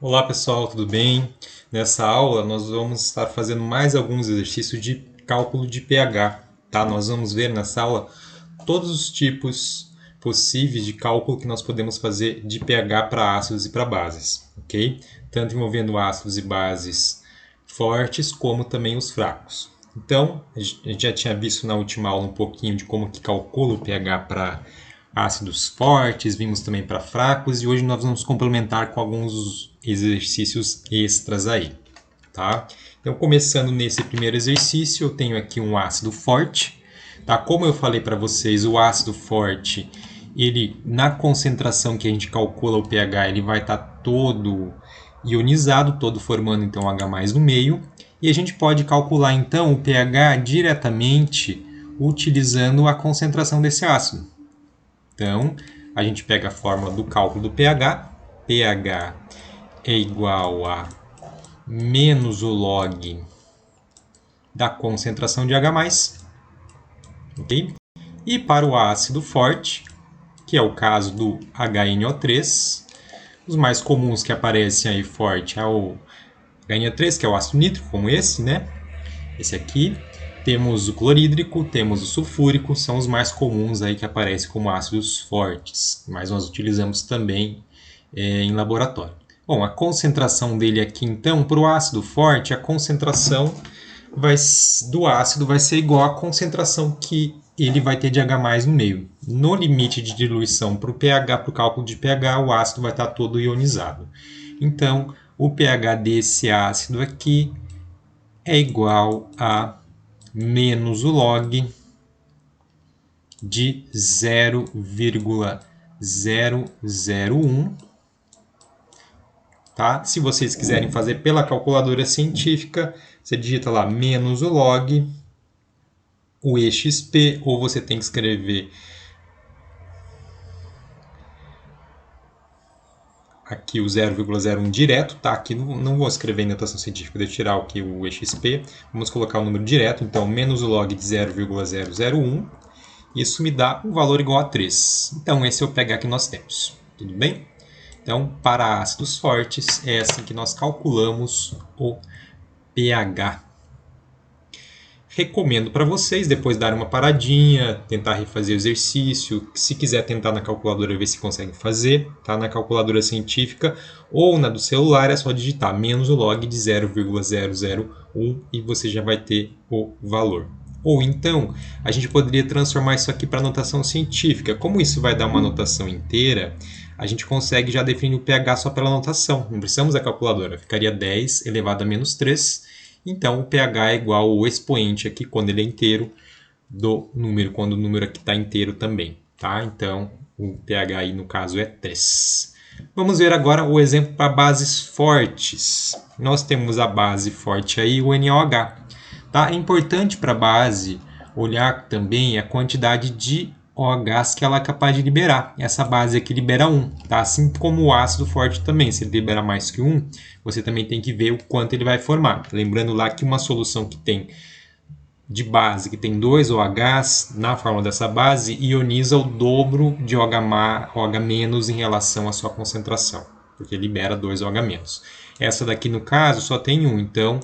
Olá pessoal, tudo bem? Nessa aula nós vamos estar fazendo mais alguns exercícios de cálculo de pH, tá? Nós vamos ver nessa aula todos os tipos possíveis de cálculo que nós podemos fazer de pH para ácidos e para bases, ok? Tanto envolvendo ácidos e bases fortes como também os fracos. Então, a gente já tinha visto na última aula um pouquinho de como que calcula o pH para ácidos fortes, vimos também para fracos e hoje nós vamos complementar com alguns exercícios extras aí, tá? Então, começando nesse primeiro exercício, eu tenho aqui um ácido forte, tá? Como eu falei para vocês, o ácido forte, ele na concentração que a gente calcula o pH, ele vai estar todo ionizado, todo formando então H+ no meio, e a gente pode calcular então o pH diretamente utilizando a concentração desse ácido. Então, a gente pega a fórmula do cálculo do pH. pH é igual a menos o log da concentração de H+. Okay? E para o ácido forte, que é o caso do HNO3, os mais comuns que aparecem aí forte é o HNO3, que é o ácido nítrico, como esse, né? Esse aqui. Temos o clorídrico, temos o sulfúrico, são os mais comuns aí que aparecem como ácidos fortes, mas nós utilizamos também em laboratório. Bom, a concentração dele aqui então, para o ácido forte, a concentração do ácido vai ser igual à concentração que ele vai ter de H+ no meio. No limite de diluição para o pH, para o cálculo de pH, o ácido vai estar todo ionizado. Então, o pH desse ácido aqui é igual a menos o log de 0,001. Tá? Se vocês quiserem fazer pela calculadora científica, você digita lá menos o log, o EXP, ou você tem que escrever aqui o 0,01 direto, tá? Aqui não vou escrever em notação científica, deixa eu tirar aqui o EXP, vamos colocar o número direto, então menos o log de 0,001, isso me dá um valor igual a 3. Então esse é o pH que nós temos, tudo bem? Então, para ácidos fortes, é assim que nós calculamos o pH. Recomendo para vocês depois dar uma paradinha, tentar refazer o exercício. Se quiser tentar na calculadora, ver se consegue fazer. Tá? Na calculadora científica ou na do celular, é só digitar menos o log de 0,001 e você já vai ter o valor. Ou então, a gente poderia transformar isso aqui para notação científica. Como isso vai dar uma notação inteira, a gente consegue já definir o pH só pela notação. Não precisamos da calculadora. Ficaria 10 elevado a menos 3. Então, o pH é igual ao expoente aqui, quando ele é inteiro, do número, quando o número aqui está inteiro também. Tá? Então, o pH aí, no caso, é 3. Vamos ver agora o exemplo para bases fortes. Nós temos a base forte aí, o NaOH. Tá? É importante para a base olhar também a quantidade de OHs que ela é capaz de liberar. Essa base aqui libera 1, tá? Assim como o ácido forte também. Se ele liberar mais que 1, você também tem que ver o quanto ele vai formar. Lembrando lá que uma solução que tem de base, que tem 2 OHs, na fórmula dessa base, ioniza o dobro de OH- em relação à sua concentração, porque libera 2 OH-. Essa daqui, no caso, só tem 1, então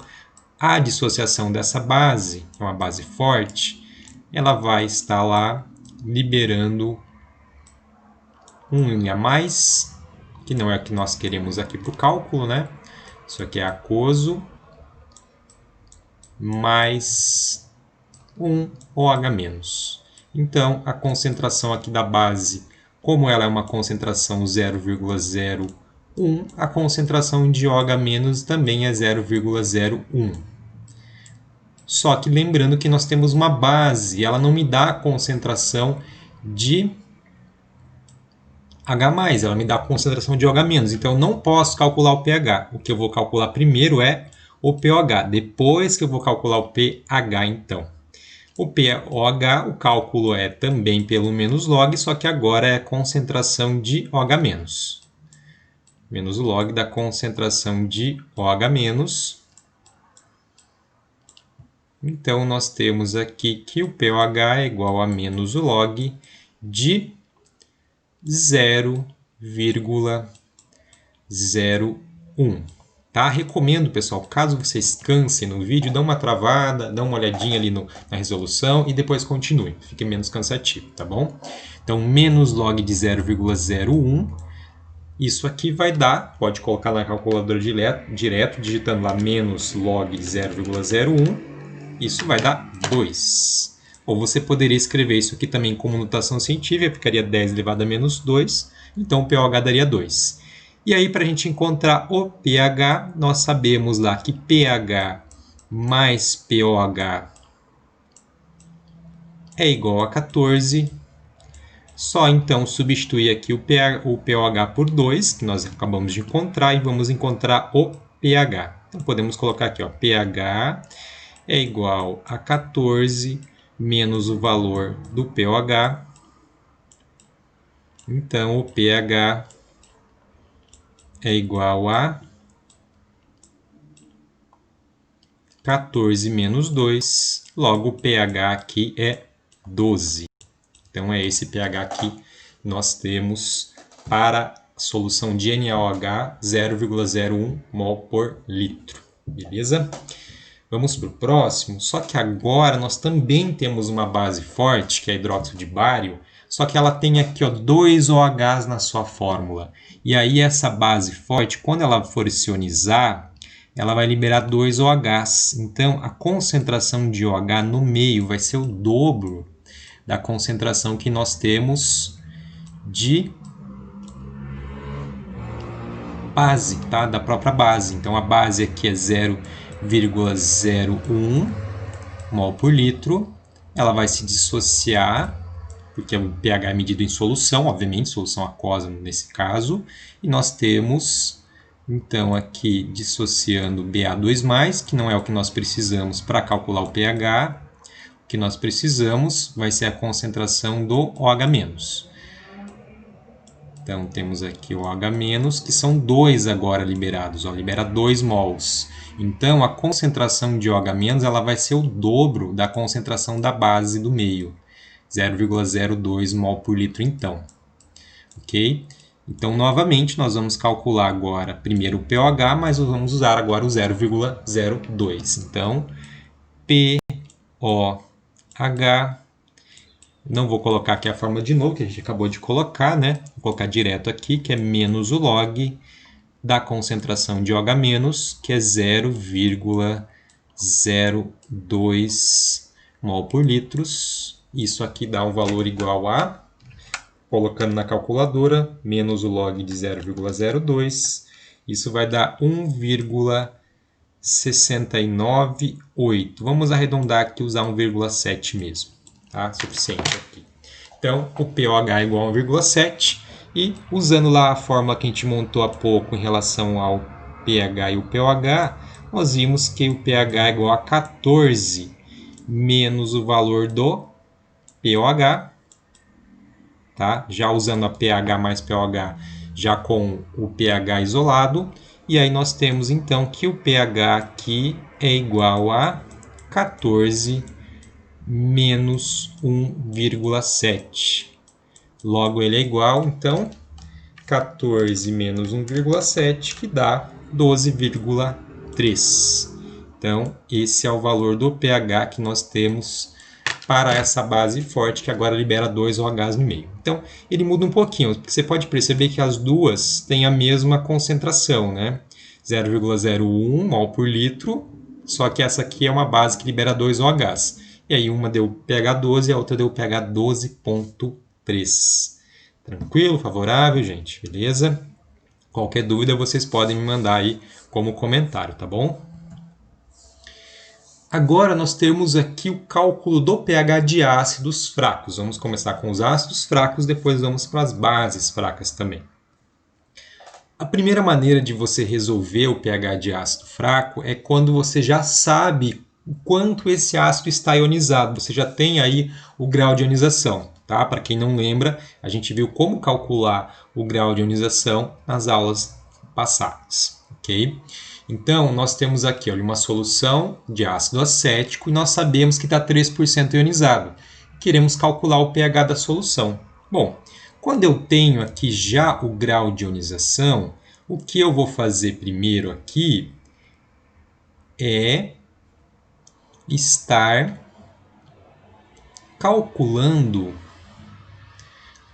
a dissociação dessa base, que é uma base forte, ela vai estar lá liberando um a mais, que não é o que nós queremos aqui para o cálculo, né? Isso aqui é aquoso, mais um OH-. Então, a concentração aqui da base, como ela é uma concentração 0,01, a concentração de OH- também é 0,01. Só que lembrando que nós temos uma base, ela não me dá a concentração de H+, ela me dá a concentração de OH-. Então eu não posso calcular o pH. O que eu vou calcular primeiro é o pOH, depois que eu vou calcular o pH então. O pOH, o cálculo é também pelo menos log, só que agora é a concentração de OH-. Menos o log da concentração de OH-. Então, nós temos aqui que o pOH é igual a menos o log de 0,01. 1. Tá? Recomendo, pessoal, caso vocês cansem no vídeo, dá uma travada, dá uma olhadinha ali na resolução e depois continue. Fique menos cansativo, tá bom? Então, menos log de 0,01. Isso aqui vai dar, pode colocar na calculadora direto, digitando lá menos log de 0,01. Isso vai dar 2. Ou você poderia escrever isso aqui também como notação científica, ficaria 10 elevado a menos 2. Então, o pOH daria 2. E aí, para a gente encontrar o pH, nós sabemos lá que pH mais pOH é igual a 14. Só então substituir aqui o pOH por 2, que nós acabamos de encontrar, e vamos encontrar o pH. Então, podemos colocar aqui, ó, pH é igual a 14 menos o valor do pOH. Então, o pH é igual a 14 menos 2, logo o pH aqui é 12. Então, é esse pH que nós temos para a solução de NaOH 0,01 mol por litro. Beleza? Vamos para o próximo. Só que agora nós também temos uma base forte, que é hidróxido de bário, só que ela tem aqui, ó, 2 OHs na sua fórmula. E aí essa base forte, quando ela for se ionizar, ela vai liberar 2 OHs. Então, a concentração de OH no meio vai ser o dobro da concentração que nós temos de base, tá? Da própria base. Então, a base aqui é 0,01 mol por litro. Ela vai se dissociar, porque o pH é medido em solução, obviamente, solução aquosa nesse caso. E nós temos, então, aqui dissociando Ba2+, que não é o que nós precisamos para calcular o pH. O que nós precisamos vai ser a concentração do OH-. Então, temos aqui o OH-, que são 2 agora liberados, ó, libera 2 mols. Então, a concentração de OH- ela vai ser o dobro da concentração da base do meio, 0,02 mol por litro, então. Ok? Então, novamente, nós vamos calcular agora primeiro o pOH, mas vamos usar agora o 0,02. Então, pOH, não vou colocar aqui a fórmula de novo, que a gente acabou de colocar, né? Vou colocar direto aqui, que é menos o log da concentração de OH-, que é 0,02 mol por litros. Isso aqui dá um valor igual a, colocando na calculadora, menos o log de 0,02. Isso vai dar 1,698. Vamos arredondar aqui e usar 1,7 mesmo. Tá? Suficiente aqui. Então, o pOH é igual a 1,7. E usando lá a fórmula que a gente montou há pouco em relação ao pH e o pOH, nós vimos que o pH é igual a 14 menos o valor do pOH. Tá? Já usando a pH mais pOH, já com o pH isolado. E aí nós temos então que o pH aqui é igual a 14 menos 1,7. Logo, ele é igual, então, 14 menos 1,7, que dá 12,3. Então, esse é o valor do pH que nós temos para essa base forte, que agora libera 2 OHs no meio. Então, ele muda um pouquinho, porque você pode perceber que as duas têm a mesma concentração, né? 0,01 mol por litro, só que essa aqui é uma base que libera 2 OHs. E aí uma deu pH 12 e a outra deu pH 12,3. Tranquilo, favorável, gente? Beleza? Qualquer dúvida vocês podem me mandar aí como comentário, tá bom? Agora nós temos aqui o cálculo do pH de ácidos fracos. Vamos começar com os ácidos fracos, depois vamos para as bases fracas também. A primeira maneira de você resolver o pH de ácido fraco é quando você já sabe o quanto esse ácido está ionizado. Você já tem aí o grau de ionização. Tá? Para quem não lembra, a gente viu como calcular o grau de ionização nas aulas passadas. Okay? Então, nós temos aqui, olha, uma solução de ácido acético e nós sabemos que está 3% ionizado. Queremos calcular o pH da solução. Bom, quando eu tenho aqui já o grau de ionização, O que eu vou fazer primeiro aqui é estar calculando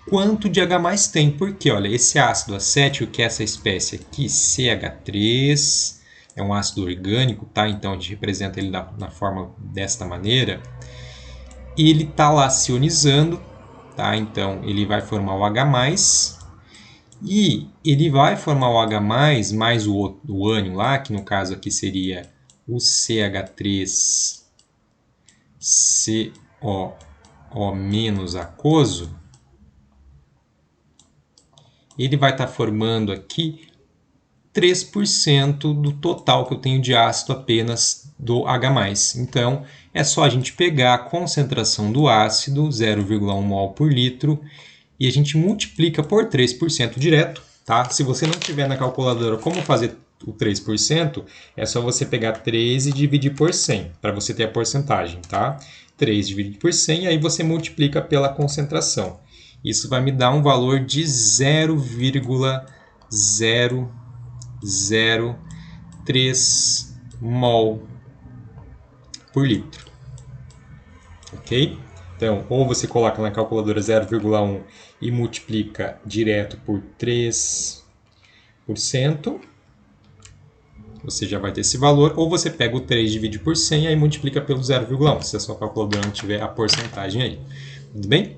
quanto de H+ tem. Porque, olha, esse ácido acético, que é essa espécie aqui, CH3, é um ácido orgânico, tá? Então a gente representa ele na forma desta maneira. Ele está lá se ionizando, tá? Então ele vai formar o H+, e ele vai formar o H+, mais o ânion lá, que no caso aqui seria o CH3COO- aquoso. Ele vai estar formando aqui 3% do total que eu tenho de ácido apenas do H+. Então, é só a gente pegar a concentração do ácido, 0,1 mol por litro, e a gente multiplica por 3% direto. Tá? Se você não tiver na calculadora como fazer o 3%, é só você pegar 3 e dividir por 100, para você ter a porcentagem. Tá? 3 dividido por 100, e aí você multiplica pela concentração. Isso vai me dar um valor de 0,003 mol por litro. Ok? Então, ou você coloca na calculadora 0,1 e multiplica direto por 3%, você já vai ter esse valor, ou você pega o 3 e divide por 100 e aí multiplica pelo 0,1, se a sua calculadora não tiver a porcentagem aí. Tudo bem?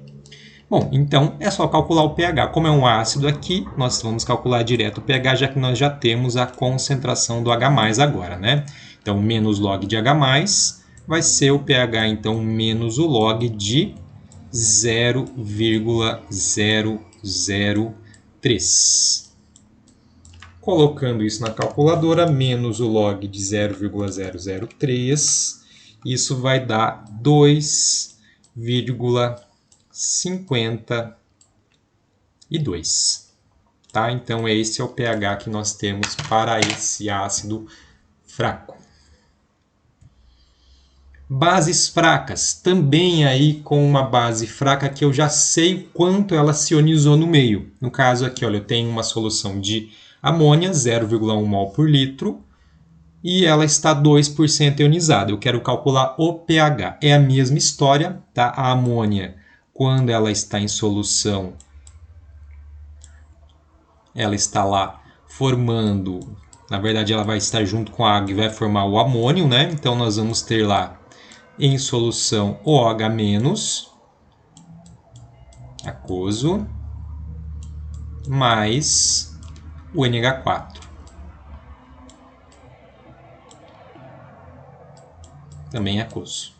Bom, então é só calcular o pH. Como é um ácido aqui, nós vamos calcular direto o pH, já que nós já temos a concentração do H+ agora, né? Então, menos log de H+, vai ser o pH, então, menos o log de 0,003. Colocando isso na calculadora, menos o log de 0,003, isso vai dar 2,52. Tá? Então, esse é o pH que nós temos para esse ácido fraco. Bases fracas. Também aí com uma base fraca que eu já sei o quanto ela se ionizou no meio. No caso aqui, olha, eu tenho uma solução de amônia, 0,1 mol por litro, e ela está 2% ionizada. Eu quero calcular o pH. É a mesma história, tá? A amônia, quando ela está em solução, ela está lá formando, na verdade ela vai estar junto com a água e vai formar o amônio, né? Então nós vamos ter lá em solução OH-, aquoso, mais o NH4. Também aquoso.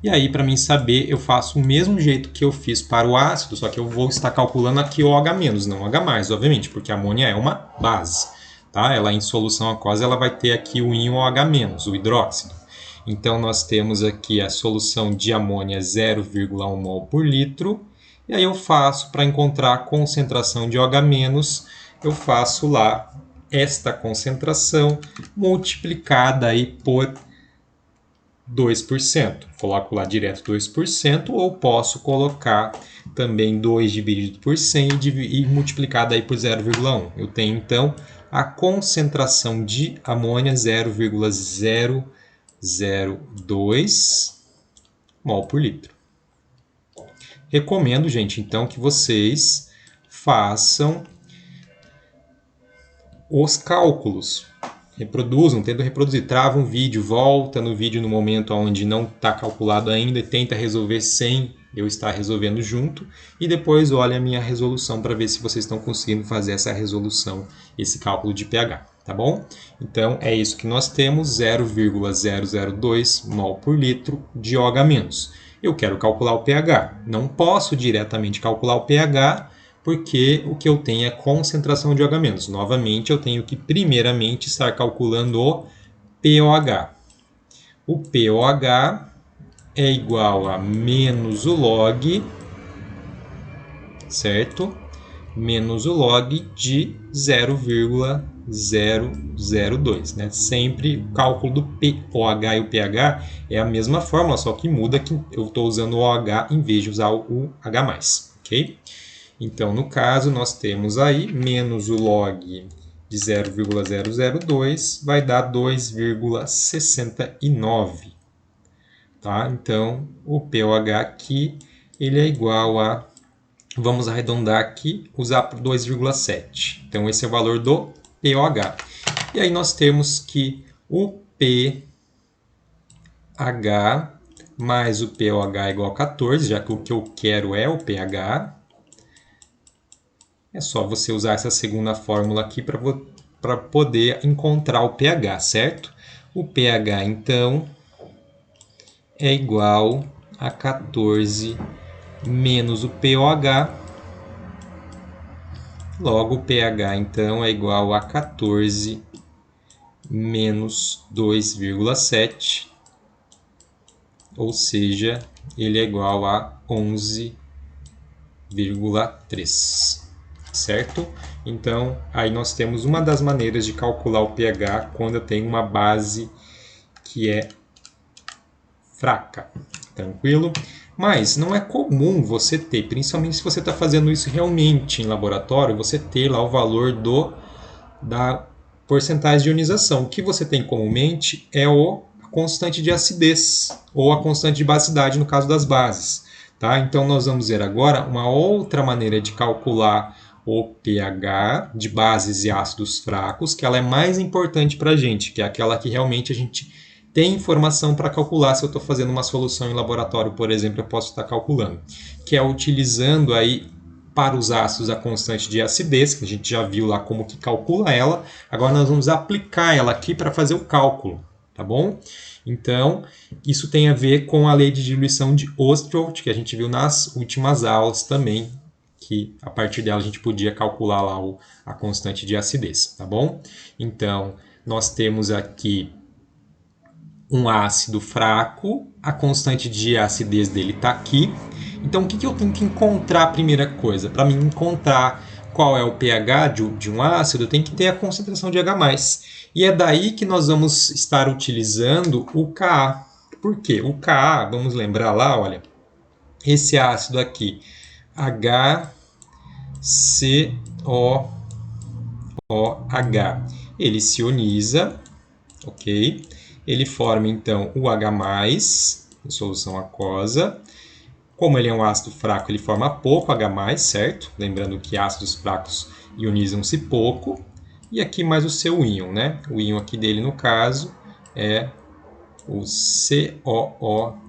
E aí, para mim saber, eu faço o mesmo jeito que eu fiz para o ácido, só que eu vou estar calculando aqui o OH-, não o H+, obviamente, porque a amônia é uma base. Tá? Ela em solução aquosa, ela vai ter aqui o íon OH-, o hidróxido. Então, nós temos aqui a solução de amônia 0,1 mol por litro. E aí eu faço, para encontrar a concentração de OH-, eu faço lá esta concentração multiplicada aí por 2%. Coloco lá direto 2%, ou posso colocar também 2 dividido por 100 e multiplicado aí por 0,1. Eu tenho, então, a concentração de amônia 0,002 mol por litro. Recomendo, gente, então, que vocês façam os cálculos. Reproduzam, tentam reproduzir, trava um vídeo, volta no vídeo no momento onde não está calculado ainda e tenta resolver sem eu estar resolvendo junto, e depois olha a minha resolução para ver se vocês estão conseguindo fazer essa resolução, esse cálculo de pH, tá bom? Então é isso que nós temos, 0,002 mol por litro de OH-. Eu quero calcular o pH, não posso diretamente calcular o pH, porque o que eu tenho é concentração de OH-. Novamente, eu tenho que primeiramente estar calculando o pOH. O pOH é igual a menos o log, certo? Menos o log de 0,002. Né? Sempre o cálculo do pOH e o pH é a mesma fórmula, só que muda que eu estou usando o OH em vez de usar o H+. Ok? Então, no caso, nós temos aí menos o log de 0,002 vai dar 2,69. Tá? Então, o pOH aqui ele é igual a, vamos arredondar aqui, usar por 2,7. Então, esse é o valor do pOH. E aí nós temos que o pH mais o pOH é igual a 14, já que o que eu quero é o pH. É só você usar essa segunda fórmula aqui para poder encontrar o pH, certo? O pH, então, é igual a 14 menos o pOH. Logo, o pH, então, é igual a 14 menos 2,7. Ou seja, ele é igual a 11,3. Certo? Então, aí nós temos uma das maneiras de calcular o pH quando eu tenho uma base que é fraca. Tranquilo? Mas não é comum você ter, principalmente se você está fazendo isso realmente em laboratório, você ter lá o valor da porcentagem de ionização. O que você tem comumente é a constante de acidez, ou a constante de basicidade no caso das bases. Tá? Então, nós vamos ver agora uma outra maneira de calcular o pH de bases e ácidos fracos, que ela é mais importante para a gente, que é aquela que realmente a gente tem informação para calcular. Se eu estou fazendo uma solução em laboratório, por exemplo, eu posso estar calculando, que é utilizando aí para os ácidos a constante de acidez, que a gente já viu lá como que calcula ela. Agora nós vamos aplicar ela aqui para fazer o cálculo, tá bom? Então, isso tem a ver com a lei de diluição de Ostwald, que a gente viu nas últimas aulas também, que a partir dela a gente podia calcular lá a constante de acidez, tá bom? Então, nós temos aqui um ácido fraco, a constante de acidez dele está aqui. Então, o que eu tenho que encontrar a primeira coisa? Para mim encontrar qual é o pH de um ácido, eu tenho que ter a concentração de H+. E é daí que nós vamos estar utilizando o Ka. Por quê? O Ka, vamos lembrar lá, olha, esse ácido aqui, HCOOH, ele se ioniza, ok? Ele forma, então, o H+, em solução aquosa. Como ele é um ácido fraco, ele forma pouco H+, certo? Lembrando que ácidos fracos ionizam-se pouco. E aqui mais o seu íon, né? O íon aqui dele, no caso, é o COO,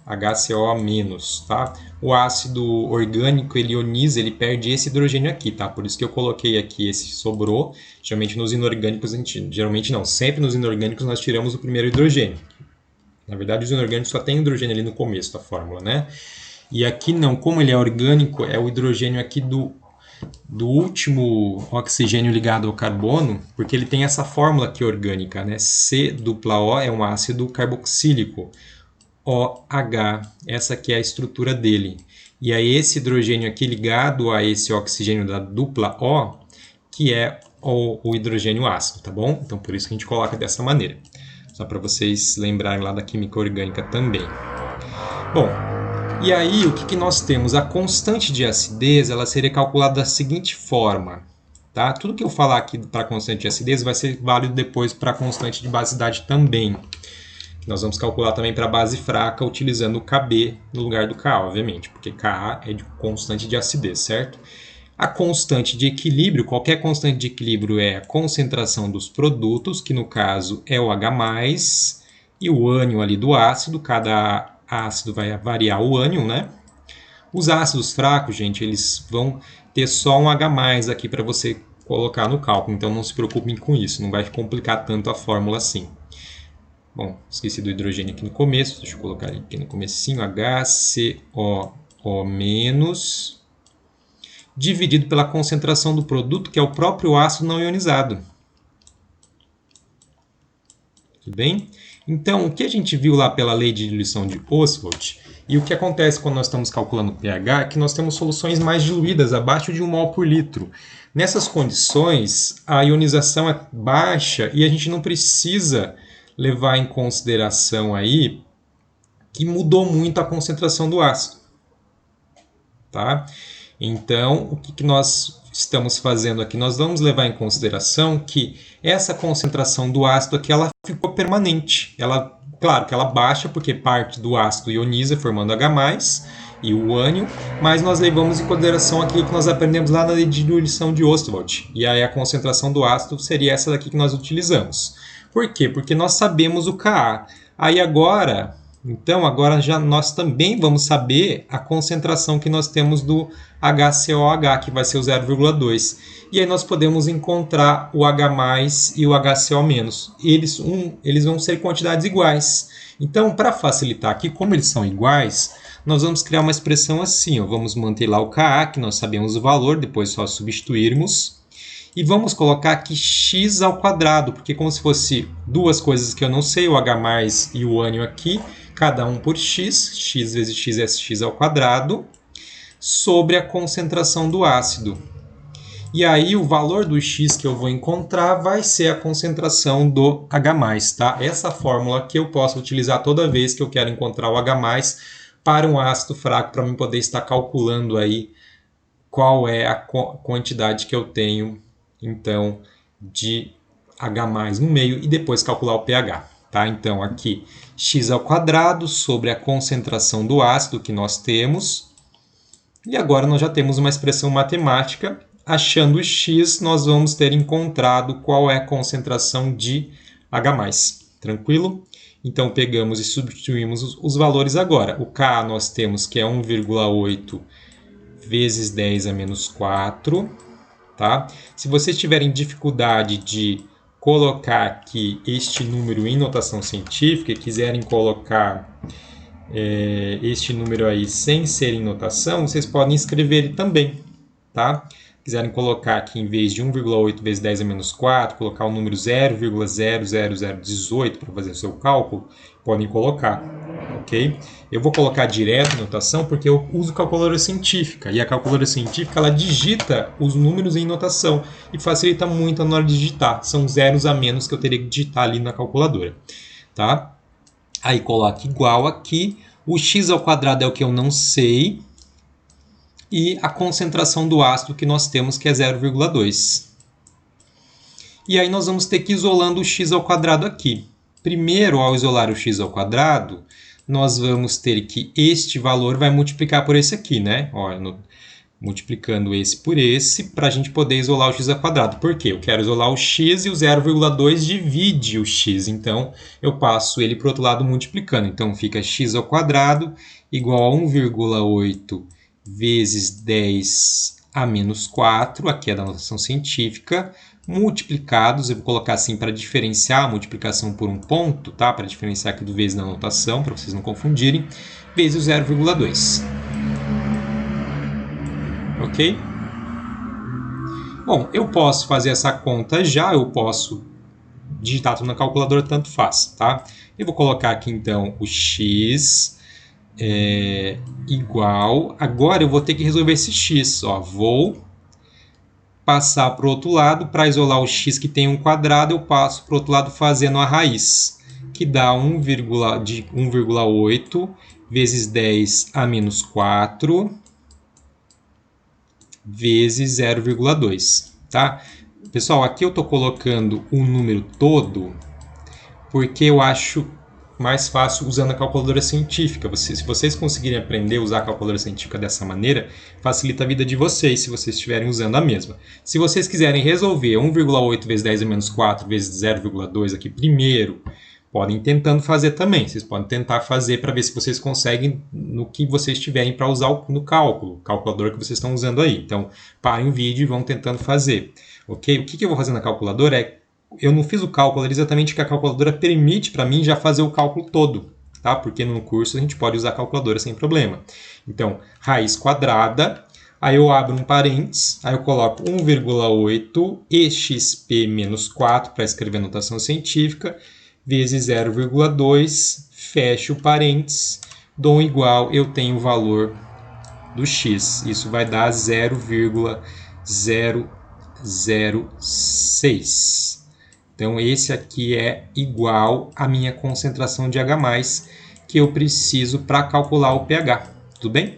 HCO-, tá? O ácido orgânico, ele ioniza, ele perde esse hidrogênio aqui, tá? Por isso que eu coloquei aqui esse sobrou. Geralmente nos inorgânicos, sempre nos inorgânicos nós tiramos o primeiro hidrogênio. Na verdade, os inorgânicos só tem hidrogênio ali no começo da fórmula, né? E aqui não, como ele é orgânico, é o hidrogênio aqui do último oxigênio ligado ao carbono, porque ele tem essa fórmula aqui orgânica, né? COO é um ácido carboxílico. OH, essa aqui é a estrutura dele. E aí esse hidrogênio aqui ligado a esse oxigênio da dupla O, que é o hidrogênio ácido, tá bom? Então por isso que a gente coloca dessa maneira. Só para vocês lembrarem lá da química orgânica também. Bom, e aí o que nós temos? A constante de acidez, ela seria calculada da seguinte forma. Tá? Tudo que eu falar aqui para a constante de acidez vai ser válido depois para a constante de basicidade também. Nós vamos calcular também para a base fraca, utilizando o Kb no lugar do Ka, obviamente, porque Ka é de constante de acidez, certo? A constante de equilíbrio, qualquer constante de equilíbrio é a concentração dos produtos, que no caso é o H+, e o ânion ali do ácido, cada ácido vai variar o ânion, né? Os ácidos fracos, gente, eles vão ter só um H+ aqui para você colocar no cálculo, então não se preocupem com isso, não vai complicar tanto a fórmula assim. Bom, esqueci do hidrogênio aqui no começo, deixa eu colocar aqui no comecinho, HCOO-, dividido pela concentração do produto, que é o próprio ácido não ionizado. Tudo bem? Então, o que a gente viu lá pela lei de diluição de Ostwald, e o que acontece quando nós estamos calculando o pH, é que nós temos soluções mais diluídas, abaixo de 1 mol por litro. Nessas condições, a ionização é baixa e a gente não precisa levar em consideração aí que mudou muito a concentração do ácido. Tá? Então, o que nós estamos fazendo aqui, nós vamos levar em consideração que essa concentração do ácido aqui ela ficou permanente. Ela, claro que ela baixa porque parte do ácido ioniza formando H+, e o ânion, mas nós levamos em consideração aquilo que nós aprendemos lá na lei de diluição de Ostwald. E aí a concentração do ácido seria essa daqui que nós utilizamos. Por quê? Porque nós sabemos o Ka. Aí agora, então agora já nós também vamos saber a concentração que nós temos do HCOH, que vai ser o 0,2. E aí nós podemos encontrar o H+ e o HCO-. Eles vão ser quantidades iguais. Então, para facilitar aqui, como eles são iguais, nós vamos criar uma expressão assim, ó. Vamos manter lá o Ka, que nós sabemos o valor, depois só substituirmos. E vamos colocar aqui x ao quadrado, porque como se fosse duas coisas que eu não sei, o H+ e o ânion aqui, cada um por x, x vezes x é x ao quadrado, sobre a concentração do ácido. E aí o valor do x que eu vou encontrar vai ser a concentração do H+, tá? Essa fórmula que eu posso utilizar toda vez que eu quero encontrar o H+ para um ácido fraco, para mim poder estar calculando aí qual é a quantidade que eu tenho, então, de H+ no meio e depois calcular o pH. Tá? Então, aqui, x ao quadrado sobre a concentração do ácido que nós temos. E agora nós já temos uma expressão matemática. Achando o x, nós vamos ter encontrado qual é a concentração de H+. Tranquilo? Então, pegamos e substituímos os valores agora. O K nós temos que é 1,8 vezes 10 a menos 4. Tá? Se vocês tiverem dificuldade de colocar aqui este número em notação científica e quiserem colocar este número aí sem ser em notação, vocês podem escrever ele também. Tá? Quiserem colocar aqui, em vez de 1,8 vezes 10 a menos 4, colocar o número 0,00018 para fazer o seu cálculo, podem colocar, ok? Eu vou colocar direto em notação porque eu uso calculadora científica, e a calculadora científica ela digita os números em notação e facilita muito na hora de digitar. São zeros a menos que eu teria que digitar ali na calculadora, tá? Aí coloco igual aqui, o x ao quadrado é o que eu não sei, e a concentração do ácido que nós temos, que é 0,2. E aí nós vamos ter que ir isolando o x ao quadrado aqui. Primeiro, ao isolar o x ao quadrado, nós vamos ter que este valor vai multiplicar por esse aqui, né? Olha, multiplicando esse por esse, para a gente poder isolar o x ao quadrado. Por quê? Eu quero isolar o x e o 0,2 divide o x. Então, eu passo ele para o outro lado multiplicando. Então, fica x ao quadrado igual a 1,8 vezes 10 a menos 4, aqui é da notação científica, multiplicados, eu vou colocar assim para diferenciar a multiplicação por um ponto, tá? Para diferenciar aqui do vezes na notação, para vocês não confundirem, vezes o 0,2. Ok? Bom, eu posso fazer essa conta já, eu posso digitar tudo na calculadora, tanto faz, tá? Eu vou colocar aqui então o x igual, agora eu vou ter que resolver esse x, ó, vou passar para o outro lado, para isolar o x que tem um quadrado, eu passo para o outro lado fazendo a raiz, que dá 1,8 vezes 10 a menos 4 vezes 0,2, tá? Pessoal, aqui eu estou colocando o número todo, porque eu acho mais fácil usando a calculadora científica. Se vocês conseguirem aprender a usar a calculadora científica dessa maneira, facilita a vida de vocês, se vocês estiverem usando a mesma. Se vocês quiserem resolver 1,8 vezes 10 a menos 4 vezes 0,2 aqui primeiro, podem ir tentando fazer também. Vocês podem tentar fazer para ver se vocês conseguem no que vocês tiverem para usar no cálculo, calculador que vocês estão usando aí. Então, parem o vídeo e vão tentando fazer. Ok? O que eu vou fazer na calculadora é eu não fiz o cálculo exatamente que a calculadora permite para mim já fazer o cálculo todo, tá? Porque no curso a gente pode usar a calculadora sem problema. Então, raiz quadrada, aí eu abro um parênteses, aí eu coloco 1,8 exp menos 4 para escrever a notação científica, vezes 0,2, fecho o parênteses, dou igual, eu tenho o valor do x. Isso vai dar 0,006. Então, esse aqui é igual à minha concentração de H+, que eu preciso para calcular o pH. Tudo bem?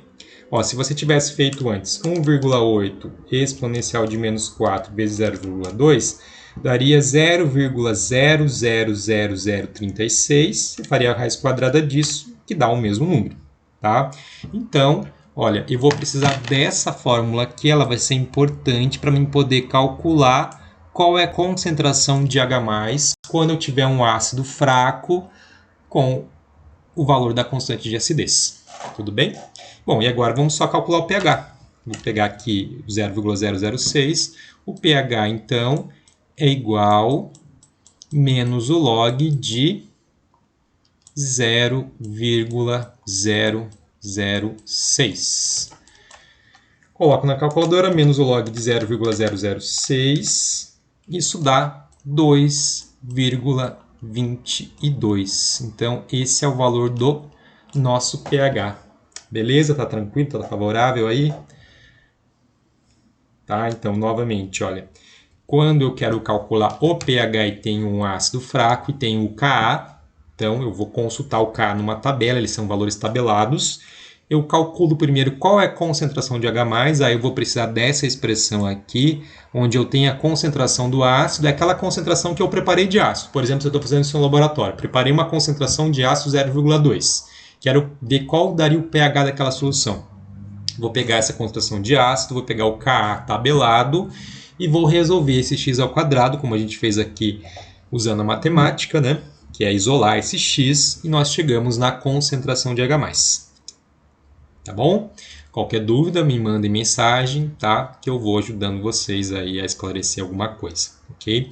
Ó, se você tivesse feito antes 1,8 exponencial de menos 4 vezes 0,2, daria 0,000036. Você faria a raiz quadrada disso, que dá o mesmo número. Tá? Então, olha, eu vou precisar dessa fórmula aqui, ela vai ser importante para mim poder calcular qual é a concentração de H+, quando eu tiver um ácido fraco com o valor da constante de acidez. Tudo bem? Bom, e agora vamos só calcular o pH. Vou pegar aqui 0,006. O pH, então, é igual menos o log de 0,006. Coloco na calculadora menos o log de 0,006. Isso dá 2,22. Então, esse é o valor do nosso pH. Beleza? Tá tranquilo? Tá favorável aí? Tá? Então, novamente, olha. Quando eu quero calcular o pH e tenho um ácido fraco e tenho o Ka, então eu vou consultar o Ka numa tabela, eles são valores tabelados. Eu calculo primeiro qual é a concentração de H+, aí eu vou precisar dessa expressão aqui, onde eu tenho a concentração do ácido, é aquela concentração que eu preparei de ácido. Por exemplo, se eu estou fazendo isso no laboratório, preparei uma concentração de ácido 0,2. Quero ver qual daria o pH daquela solução. Vou pegar essa concentração de ácido, vou pegar o Ka tabelado e vou resolver esse x ao quadrado, como a gente fez aqui usando a matemática, né? Que é isolar esse x, e nós chegamos na concentração de H+. Tá bom? Qualquer dúvida, me mandem mensagem, tá? Que eu vou ajudando vocês aí a esclarecer alguma coisa, ok?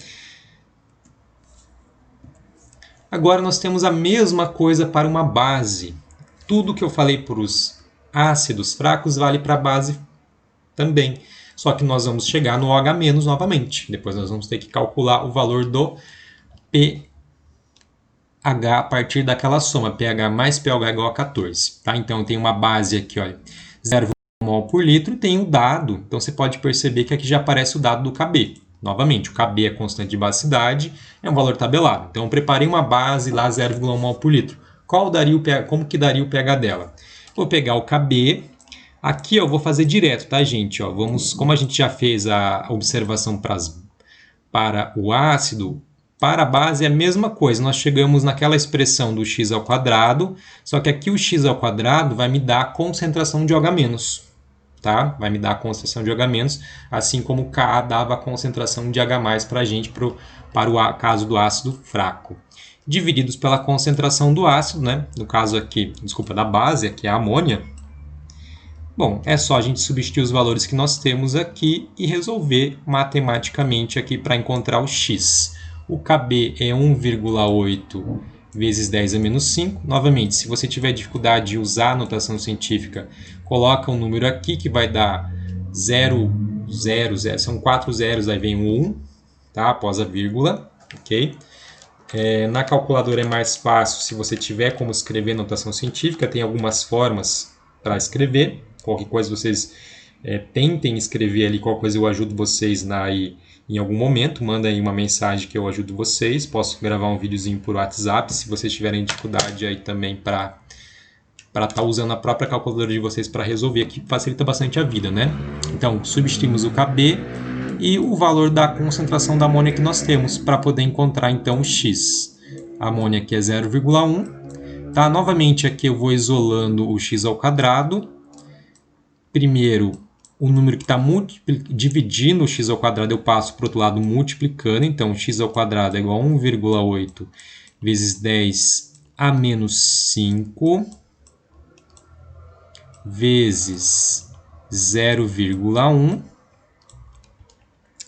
Agora nós temos a mesma coisa para uma base. Tudo que eu falei para os ácidos fracos vale para a base também. Só que nós vamos chegar no OH- novamente. Depois nós vamos ter que calcular o valor do pH a partir daquela soma, pH mais pH igual a 14. Tá? Então, eu tenho uma base aqui, olha, 0,1 mol por litro, e tem o dado. Então, você pode perceber que aqui já aparece o dado do Kb. Novamente, o Kb é constante de basicidade, é um valor tabelado. Então, eu preparei uma base lá, 0,1 mol por litro. Qual daria o pH, como que daria o pH dela? Vou pegar o Kb. Aqui eu vou fazer direto, tá, gente? Ó, vamos, como a gente já fez a observação para o ácido, para a base é a mesma coisa. Nós chegamos naquela expressão do x ao quadrado, só que aqui o x ao quadrado vai me dar a concentração de OH-, tá? Vai me dar a concentração de OH-, assim como o Ka dava a concentração de H+ para a gente para o caso do ácido fraco. Divididos pela concentração do ácido, né? No caso aqui, desculpa, da base, aqui é a amônia. Bom, é só a gente substituir os valores que nós temos aqui e resolver matematicamente aqui para encontrar o x. O Kb é 1,8 vezes 10 a menos 5. Novamente, se você tiver dificuldade de usar a notação científica, coloca um número aqui que vai dar 0, 0, 0. São 4 zeros, aí vem um 1, tá? Após a vírgula, ok? Na calculadora é mais fácil se você tiver como escrever notação científica, tem algumas formas para escrever. Qualquer coisa vocês tentem escrever ali, qualquer coisa eu ajudo vocês em algum momento. Manda aí uma mensagem que eu ajudo vocês. Posso gravar um videozinho por WhatsApp, se vocês tiverem dificuldade aí também para estar usando a própria calculadora de vocês para resolver, que facilita bastante a vida, né? Então, substituímos o Kb e o valor da concentração da amônia que nós temos para poder encontrar então o x. A amônia aqui é 0,1. Tá? Novamente aqui eu vou isolando o x ao quadrado. Primeiro, o número que está dividindo o x ao quadrado eu passo para o outro lado multiplicando. Então, x ao quadrado é igual a 1,8 vezes 10 a menos 5 vezes 0,1.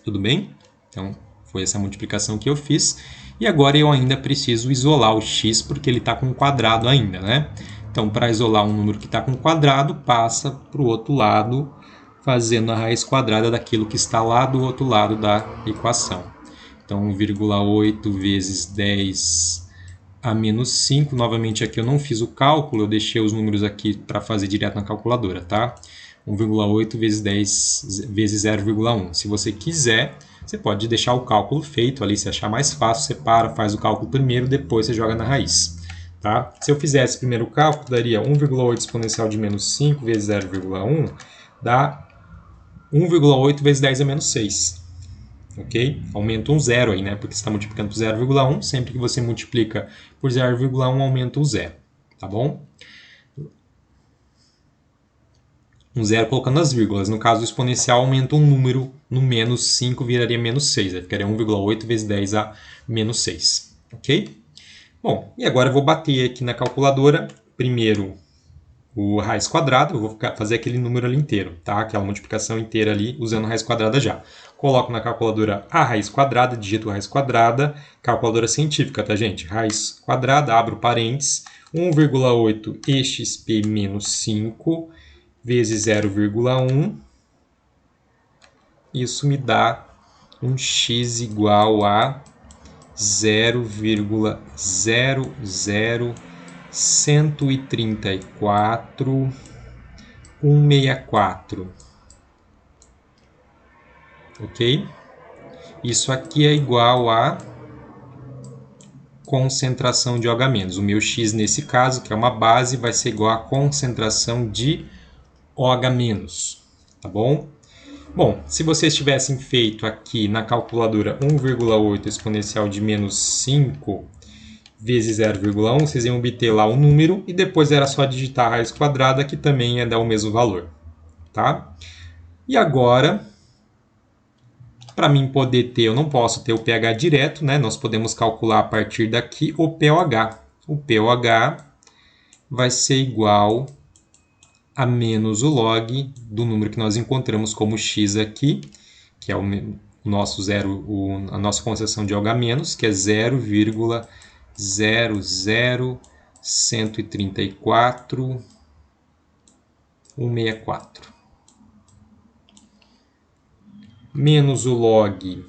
Tudo bem? Então, foi essa multiplicação que eu fiz. E agora eu ainda preciso isolar o x, porque ele está com quadrado ainda, né? Então, para isolar um número que está com quadrado, passa para o outro lado, fazendo a raiz quadrada daquilo que está lá do outro lado da equação. Então, 1,8 vezes 10 a menos 5. Novamente, aqui eu não fiz o cálculo, eu deixei os números aqui para fazer direto na calculadora, tá? 1,8 vezes 10 vezes 0,1. Se você quiser, você pode deixar o cálculo feito ali, se achar mais fácil, você faz o cálculo primeiro, depois você joga na raiz. Tá? Se eu fizesse o primeiro cálculo, daria 1,8 exponencial de menos 5 vezes 0,1, dá 1,8 vezes 10 a menos 6. Ok? Aumenta um zero aí, né? Porque você está multiplicando por 0,1. Sempre que você multiplica por 0,1, aumenta um zero. Tá bom? Um zero colocando as vírgulas. No caso do exponencial, aumenta um número no menos 5, viraria menos 6. Aí ficaria 1,8 vezes 10 a menos 6. Ok? Bom, e agora eu vou bater aqui na calculadora. Primeiro, o raiz quadrada. Eu vou fazer aquele número ali inteiro, tá? Aquela multiplicação inteira ali, usando a raiz quadrada já. Coloco na calculadora a raiz quadrada, digito raiz quadrada. Calculadora científica, tá, gente? Raiz quadrada, abro parênteses. 1,8 exp menos 5 vezes 0,1, isso me dá um x igual a 0,00134,164. Ok? Isso aqui é igual a concentração de OH-. O meu x nesse caso, que é uma base, vai ser igual a concentração de OH-, tá bom? Bom, se vocês tivessem feito aqui na calculadora 1,8 exponencial de menos 5 vezes 0,1, vocês iam obter lá o número e depois era só digitar a raiz quadrada, que também ia dar o mesmo valor, tá? E agora, para mim poder ter, eu não posso ter o pH direto, né? Nós podemos calcular a partir daqui o pOH. O pOH vai ser igual a menos o log do número que nós encontramos como x aqui, que é o nosso zero, a nossa concentração de OH-, que é 0,00134,164. Menos o log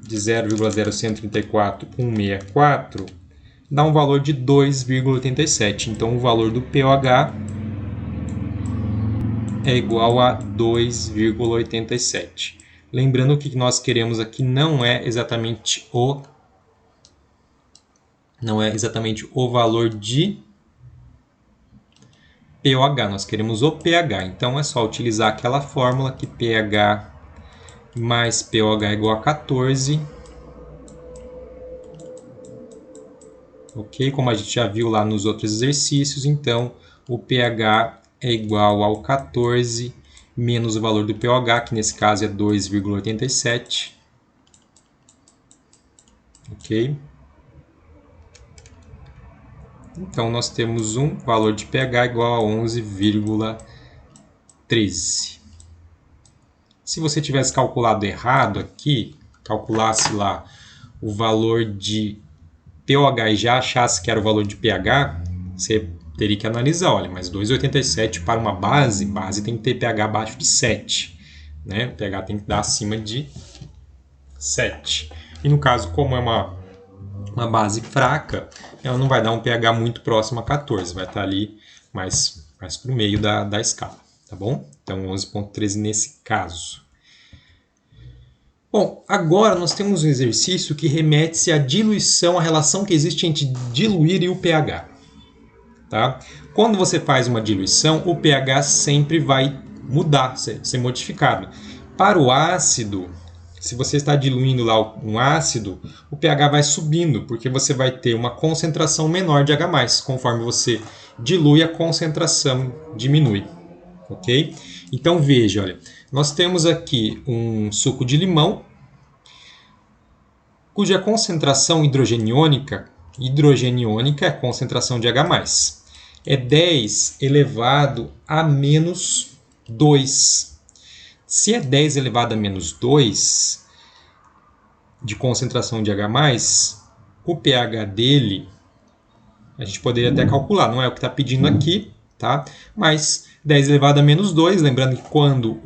de 0,0134,164 dá um valor de 2,87. Então, o valor do pOH é igual a 2,87. Lembrando que o que nós queremos aqui não é exatamente o valor de pOH, nós queremos o pH. Então é só utilizar aquela fórmula que pH mais pOH é igual a 14. Ok? Como a gente já viu lá nos outros exercícios, então o pH é igual ao 14 menos o valor do pOH, que nesse caso é 2,87. Ok? Então, nós temos um valor de pH igual a 11,13. Se você tivesse calculado errado aqui, calculasse lá o valor de pOH e já achasse que era o valor de pH, você teria que analisar, olha, mas 2,87 para uma base tem que ter pH abaixo de 7, né? O pH tem que dar acima de 7. E no caso, como é uma base fraca, ela não vai dar um pH muito próximo a 14, vai estar ali mais para o meio da escala, tá bom? Então 11,13 nesse caso. Bom, agora nós temos um exercício que remete-se à diluição, a relação que existe entre diluir e o pH. Tá? Quando você faz uma diluição, o pH sempre vai mudar, ser modificado. Para o ácido, se você está diluindo lá um ácido, o pH vai subindo, porque você vai ter uma concentração menor de H+. Conforme você dilui, a concentração diminui. Ok? Então veja, olha, nós temos aqui um suco de limão, cuja concentração hidrogeniônica é a concentração de H+. É 10 elevado a menos 2. Se é 10 elevado a menos 2 de concentração de H+, o pH dele, a gente poderia até calcular, não é o que está pedindo aqui, tá? Mas 10 elevado a menos 2, lembrando que quando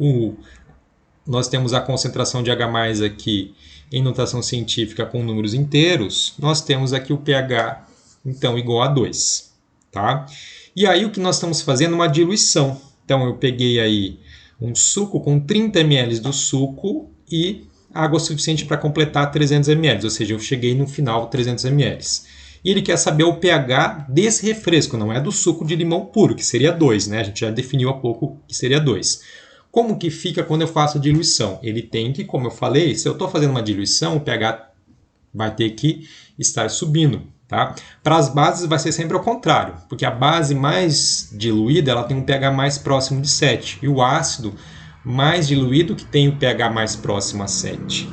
nós temos a concentração de H+, aqui em notação científica com números inteiros, nós temos aqui o pH, então, igual a 2. Tá? E aí o que nós estamos fazendo é uma diluição. Então eu peguei aí um suco com 30 ml do suco e água suficiente para completar 300 ml, ou seja, eu cheguei no final 300 ml. E ele quer saber o pH desse refresco, não é do suco de limão puro, que seria 2, né? A gente já definiu há pouco que seria 2. Como que fica quando eu faço a diluição? Ele tem que, como eu falei, se eu estou fazendo uma diluição, o pH vai ter que estar subindo. Tá? Para as bases vai ser sempre ao contrário, porque a base mais diluída ela tem um pH mais próximo de 7, e o ácido mais diluído que tem o pH mais próximo a 7.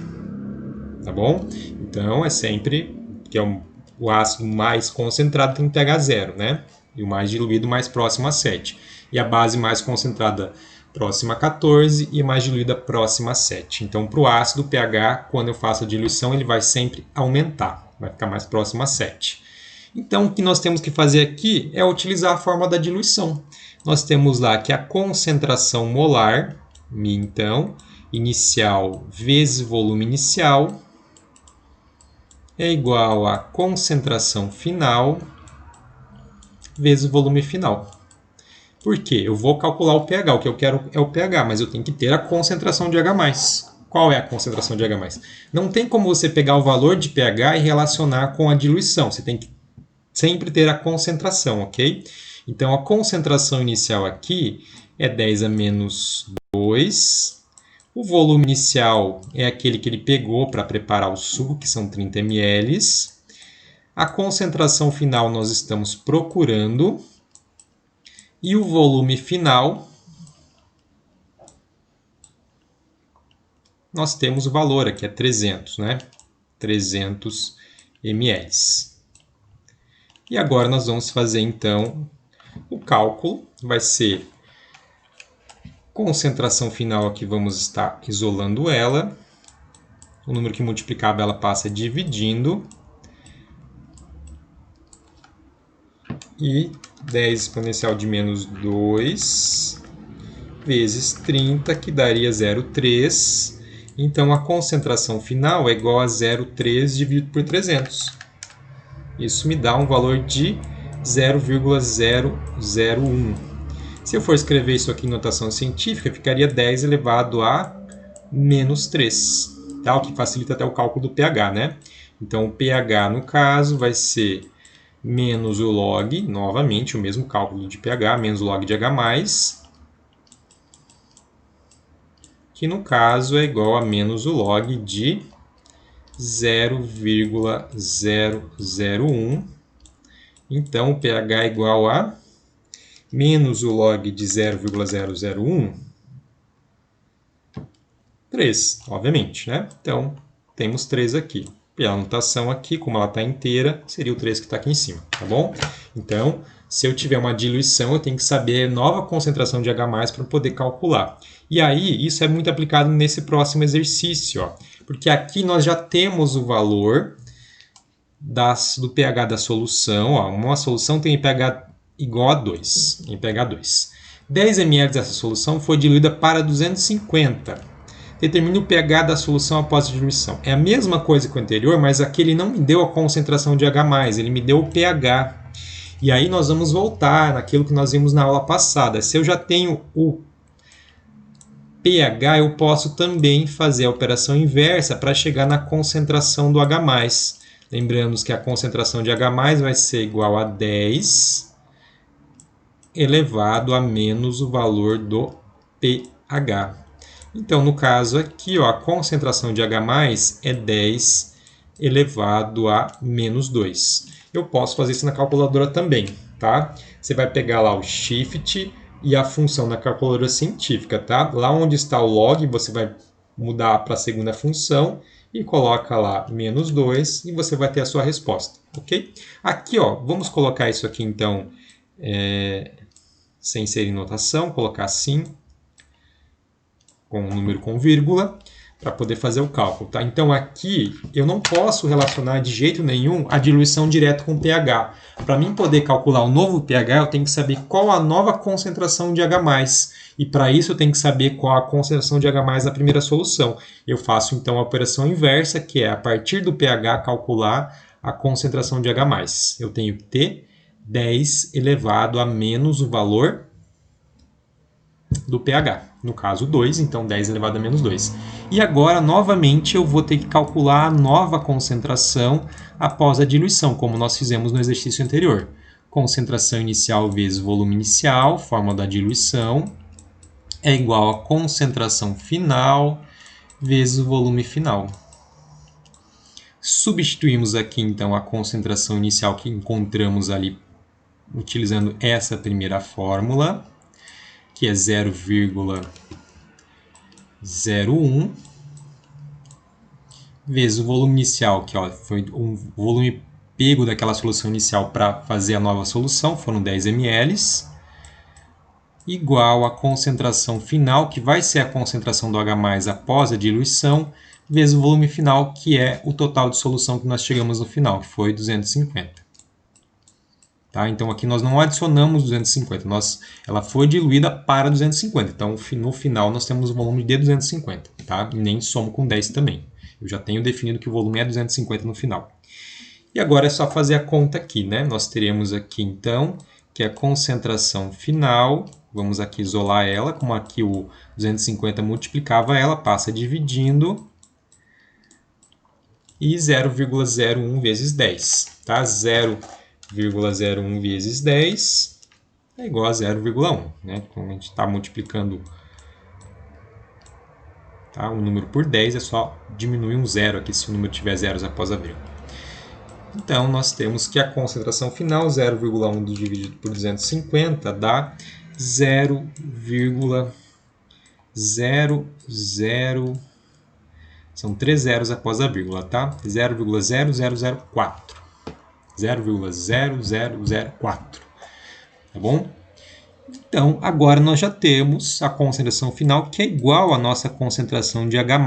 Tá bom? Então é sempre que é o ácido mais concentrado tem um pH 0, né? E o mais diluído mais próximo a 7. E a base mais concentrada próxima a 14 e a mais diluída próxima a 7. Então, para o ácido, o pH, quando eu faço a diluição, ele vai sempre aumentar. Vai ficar mais próximo a 7. Então, o que nós temos que fazer aqui é utilizar a fórmula da diluição. Nós temos lá que a concentração molar, então, inicial vezes volume inicial, é igual a concentração final vezes volume final. Por quê? Eu vou calcular o pH. O que eu quero é o pH, mas eu tenho que ter a concentração de H+. Qual é a concentração de H+? Não tem como você pegar o valor de pH e relacionar com a diluição. Você tem que sempre ter a concentração, ok? Então, a concentração inicial aqui é 10 a menos 2. O volume inicial é aquele que ele pegou para preparar o suco, que são 30 ml. A concentração final nós estamos procurando. E o volume final, nós temos o valor aqui, é 300, né? 300 ml. E agora nós vamos fazer, então, o cálculo. Vai ser concentração final aqui, vamos estar isolando ela. O número que multiplicava ela passa dividindo. E 10 exponencial de menos 2 vezes 30, que daria 0,3. Então, a concentração final é igual a 0,3 dividido por 300. Isso me dá um valor de 0,001. Se eu for escrever isso aqui em notação científica, ficaria 10 elevado a menos 3, tá? O que facilita até o cálculo do pH, né? Então, o pH, no caso, vai ser menos o log, novamente, o mesmo cálculo de pH, menos o log de H+, que no caso é igual a menos o log de 0,001. Então, o pH é igual a menos o log de 0,001, 3, obviamente, né? Então, temos 3 aqui. Pela notação aqui, como ela está inteira, seria o 3 que está aqui em cima, tá bom? Então, se eu tiver uma diluição, eu tenho que saber a nova concentração de H+, para poder calcular. E aí, isso é muito aplicado nesse próximo exercício, ó, porque aqui nós já temos o valor do pH da solução. Ó, uma solução tem pH igual a 2, em pH 2. 10 ml dessa solução foi diluída para 250. Determine o pH da solução após a diluição. É a mesma coisa que o anterior, mas aqui ele não me deu a concentração de H+, ele me deu o pH. E aí nós vamos voltar naquilo que nós vimos na aula passada. Se eu já tenho o pH, eu posso também fazer a operação inversa para chegar na concentração do H+. Lembrando que a concentração de H+, vai ser igual a 10 elevado a menos o valor do pH. Então, no caso aqui, ó, a concentração de H+ é 10 elevado a menos 2. Eu posso fazer isso na calculadora também, tá? Você vai pegar lá o shift e a função na calculadora científica, tá? Lá onde está o log, você vai mudar para a segunda função e coloca lá menos 2 e você vai ter a sua resposta, ok? Aqui, ó, vamos colocar isso aqui, então, sem ser em notação, colocar assim, com um número com vírgula, para poder fazer o cálculo. Tá? Então, aqui, eu não posso relacionar de jeito nenhum a diluição direto com o pH. Para mim poder calcular o novo pH, eu tenho que saber qual a nova concentração de H+. E para isso, eu tenho que saber qual a concentração de H+ na primeira solução. Eu faço, então, a operação inversa, que é, a partir do pH, calcular a concentração de H+. Eu tenho que ter 10 elevado a menos o valor do pH. no caso 2, então 10 elevado a menos 2. E agora, novamente, eu vou ter que calcular a nova concentração após a diluição, como nós fizemos no exercício anterior. Concentração inicial vezes volume inicial, fórmula da diluição, é igual a concentração final vezes o volume final. Substituímos aqui, então, a concentração inicial que encontramos ali utilizando essa primeira fórmula, que é 0,01, vezes o volume inicial, que foi o volume pego daquela solução inicial para fazer a nova solução, foram 10 ml, igual a concentração final, que vai ser a concentração do H+ após a diluição, vezes o volume final, que é o total de solução que nós chegamos no final, que foi 250. Tá? Então, aqui nós não adicionamos 250, ela foi diluída para 250. Então, no final, nós temos o volume de 250. Tá? E nem somo com 10 também. Eu já tenho definido que o volume é 250 no final. E agora é só fazer a conta aqui. Né? Nós teremos aqui, então, que a concentração final, vamos aqui isolar ela, como aqui o 250 multiplicava ela, passa dividindo, e 0,01 vezes 10. Tá? 0,01 vezes 10 é igual a 0,1. Né? Como a gente está multiplicando um número por 10, é só diminuir um zero aqui se o número tiver zeros após a vírgula. Então, nós temos que a concentração final, 0,1 dividido por 250, dá 0,00... São 3 zeros após a vírgula, tá? 0,0004. 0,0004. Tá bom? Então, agora nós já temos a concentração final, que é igual à nossa concentração de H+,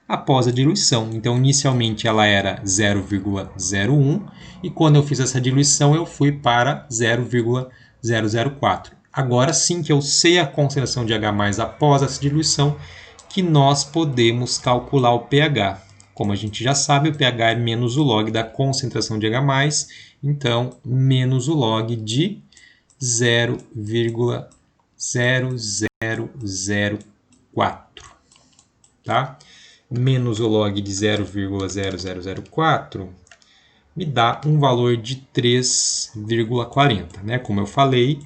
após a diluição. Então, inicialmente ela era 0,01, e quando eu fiz essa diluição, eu fui para 0,004. Agora sim que eu sei a concentração de H+ após essa diluição, que nós podemos calcular o pH. Como a gente já sabe, o pH é menos o log da concentração de H+, então, menos o log de 0,0004. Tá? Menos o log de 0,0004 me dá um valor de 3,40. Né? Como eu falei,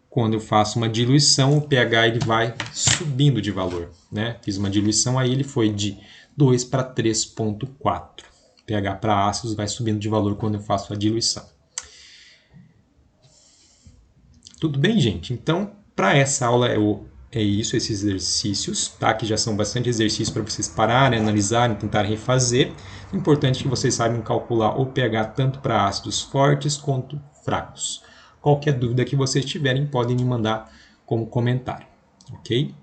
quando eu faço uma diluição, o pH ele vai subindo de valor. Né? Fiz uma diluição, aí ele foi de 2 para 3,4. pH para ácidos vai subindo de valor quando eu faço a diluição. Tudo bem, gente? Então, para essa aula é isso, esses exercícios, tá? Que já são bastante exercícios para vocês pararem, analisarem, tentarem refazer. O importante é que vocês saibam calcular o pH tanto para ácidos fortes quanto fracos. Qualquer dúvida que vocês tiverem, podem me mandar como comentário, ok?